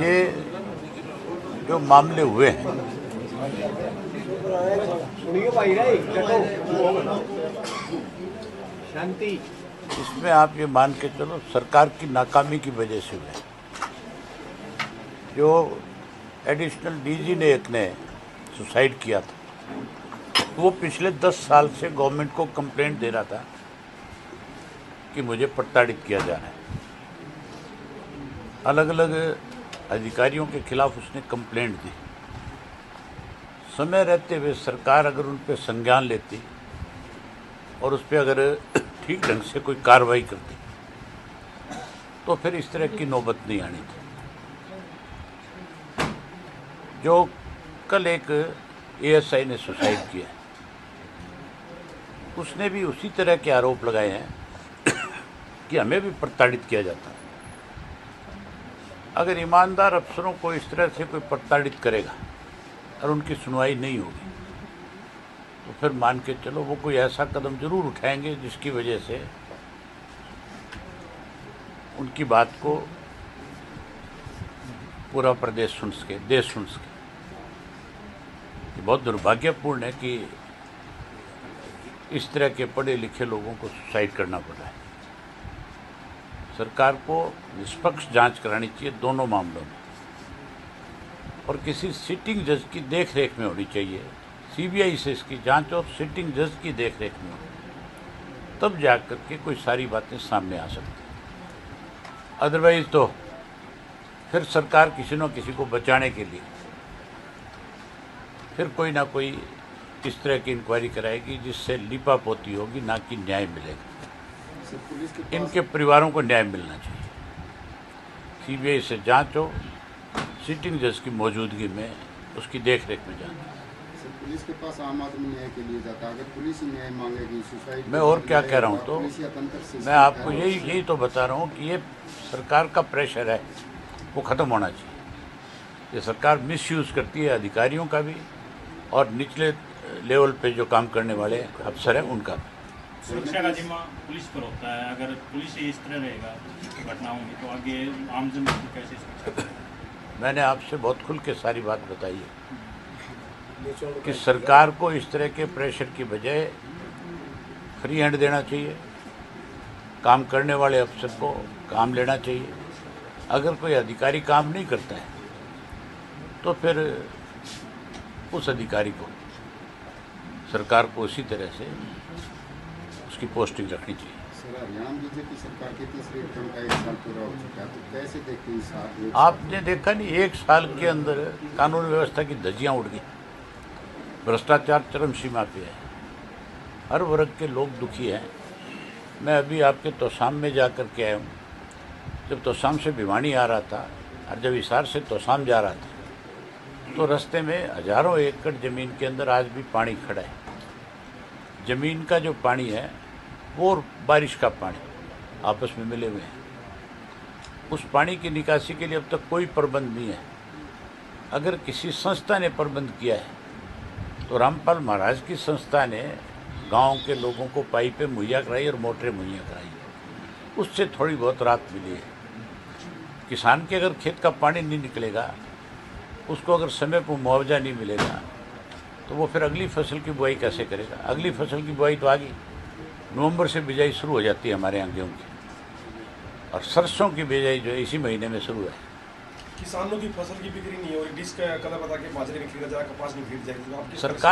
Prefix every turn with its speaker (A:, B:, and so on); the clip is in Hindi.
A: ये जो मामले हुए हैं इसमें आप ये मान के चलो सरकार की नाकामी की वजह से हुए। जो एडिशनल डीजी ने एक ने सुसाइड किया था, वो पिछले 10 साल से गवर्नमेंट को कंप्लेंट दे रहा था कि मुझे प्रताड़ित किया जा रहा है। अलग अलग अधिकारियों के खिलाफ उसने कंप्लेंट दी। समय रहते हुए सरकार अगर उन पर संज्ञान लेती और उस पर अगर ठीक ढंग से कोई कार्रवाई करती तो फिर इस तरह की नौबत नहीं आनी थी। जो कल एक एएसआई ने सुसाइड किया, उसने भी उसी तरह के आरोप लगाए हैं कि हमें भी प्रताड़ित किया जाता है। अगर ईमानदार अफसरों को इस तरह से कोई प्रताड़ित करेगा और उनकी सुनवाई नहीं होगी तो फिर मान के चलो वो कोई ऐसा कदम जरूर उठाएंगे जिसकी वजह से उनकी बात को पूरा प्रदेश सुन सके, देश सुन सके। ये बहुत दुर्भाग्यपूर्ण है कि इस तरह के पढ़े लिखे लोगों को सुसाइड करना पड़ रहा है। सरकार को निष्पक्ष जांच करानी चाहिए दोनों मामलों में, और किसी सिटिंग जज की देखरेख में होनी चाहिए। सीबीआई से इसकी जांच और सिटिंग जज की देखरेख में हो, तब जाकर के कोई सारी बातें सामने आ सकती हैं। अदरवाइज तो फिर सरकार किसी न किसी को बचाने के लिए फिर कोई ना कोई इस तरह की इंक्वायरी कराएगी जिससे लीपापोती होगी, ना कि न्याय मिलेगा। इनके परिवारों को न्याय मिलना चाहिए। सीबीआई से जांच हो, सिटिंग जज की मौजूदगी में उसकी देखरेख में जाना।
B: पुलिस के पास आम आदमी न्याय के लिए जाता है, अगर पुलिस न्याय मांगेगी सुसाइड,
A: मैं और क्या कह रहा हूँ, तो मैं आपको यही तो बता रहा हूँ कि ये सरकार का प्रेशर है, वो ख़त्म होना चाहिए। ये सरकार मिसयूज़ करती है अधिकारियों का भी और निचले लेवल पे जो काम करने वाले अफसर हैं उनका भी।
C: सुरक्षा का जिम्मा पुलिस पर होता है। अगर पुलिस इस तरह रहेगा घटनाओं में तो आगे आम जनता को कैसे सुरक्षा?
A: मैंने आपसे बहुत खुल के सारी बात बताई है कि सरकार को इस तरह के प्रेशर की बजाय फ्री हैंड देना चाहिए। काम करने वाले अफसर को काम लेना चाहिए। अगर कोई अधिकारी काम नहीं करता है तो फिर उस अधिकारी को सरकार को उसी तरह से उसकी पोस्टिंग रखनी चाहिए।
B: सर, हरियाणा बीजेपी सरकार के तीसरे टर्म का 1 साल पूरा हो चुका है, तो कैसे देखते हैं?
A: आपने देखा नहीं, 1 साल के अंदर कानून व्यवस्था की धज्जियां उड़ गई। भ्रष्टाचार चरम सीमा पे है। हर वर्ग के लोग दुखी हैं। मैं अभी आपके तोसाम में जा कर के आया हूँ। जब तोसाम से भिवानी आ रहा था और जब हिसार से तोसाम जा रहा था तो रास्ते में हजारों एकड़ ज़मीन के अंदर आज भी पानी खड़ा है। ज़मीन का जो पानी है वो और बारिश का पानी आपस में मिले हुए हैं। उस पानी की निकासी के लिए अब तक कोई प्रबंध नहीं है। अगर किसी संस्था ने प्रबंध किया है तो रामपाल महाराज की संस्था ने गांव के लोगों को पाइपें मुहैया कराई और मोटरें मुहैया कराई। उससे थोड़ी बहुत राहत मिली है। किसान के अगर खेत का पानी नहीं निकलेगा, उसको अगर समय पर मुआवजा नहीं मिलेगा तो वो फिर अगली फसल की बुआई कैसे करेगा? अगली फसल की बुआई तो आ गई। नवंबर से बिजाई शुरू हो जाती है हमारे यहाँ गेहूँ की, और सरसों की बिजाई जो है इसी महीने में शुरू है।
D: किसानों की फसल की बिक्री नहीं हो रही, डिस्क कलर बता के बाजरे नहीं खरीदा जा रहा, कपास नहीं खरीदी जा रही।
A: सरकार